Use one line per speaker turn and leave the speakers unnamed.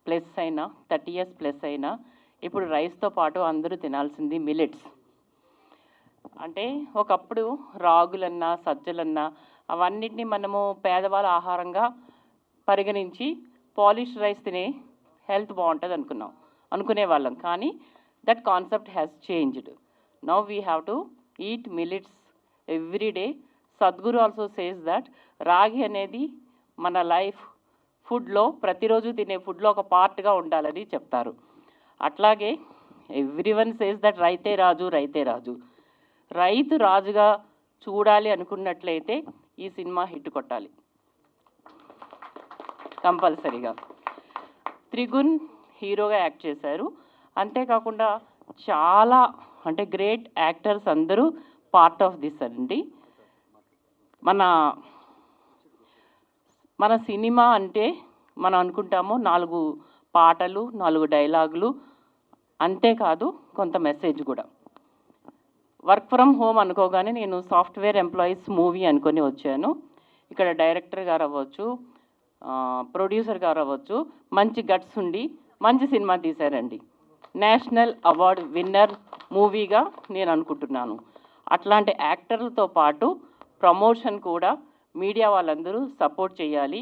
Plus అయినా 30 years plus అయినా ఇప్పుడు రైస్తో పాటు అందరూ తినాల్సింది మిల్లెట్స్. అంటే ఒకప్పుడు రాగులన్నా సజ్జలన్నా అవన్నిటిని మనము పేదవాళ్ళ ఆహారంగా పరిగణించి పాలిష్ రైస్ తినే హెల్త్ బాగుంటుంది అనుకునేవాళ్ళం. కానీ that concept has changed. Now we have to eat millets every day. Sadhguru also says that ragi అనేది మన లైఫ్ ఫుడ్లో ప్రతిరోజు తినే ఫుడ్లో ఒక పార్ట్గా ఉండాలని చెప్తారు. అట్లాగే ఎవ్రీవన్ సేస్ దట్ రైతే రాజు రైతే రాజు. రైతు రాజుగా చూడాలి అనుకున్నట్లయితే ఈ సినిమా హిట్ కొట్టాలి కంపల్సరీగా. త్రిగుణ్ హీరోగా యాక్ట్ చేశారు. అంతేకాకుండా చాలా అంటే గ్రేట్ యాక్టర్స్ అందరూ పార్ట్ ఆఫ్ దిస్ అండి. మన సినిమా అంటే మనం అనుకుంటాము 4 పాటలు 4 డైలాగులు, అంతేకాదు కొంత మెసేజ్ కూడా. వర్క్ ఫ్రమ్ హోమ్ అనుకోగానే నేను సాఫ్ట్వేర్ ఎంప్లాయీస్ మూవీ అనుకొని వచ్చాను. ఇక్కడ డైరెక్టర్ గారు అవ్వచ్చు, ప్రొడ్యూసర్ గారు అవ్వచ్చు, మంచి గట్స్ ఉండి మంచి సినిమా తీశారండి. నేషనల్ అవార్డు విన్నర్ మూవీగా నేను అనుకుంటున్నాను. అట్లాంటి యాక్టర్లతో పాటు ప్రమోషన్ కూడా మీడియా వాళ్ళందరూ సపోర్ట్ చేయాలి.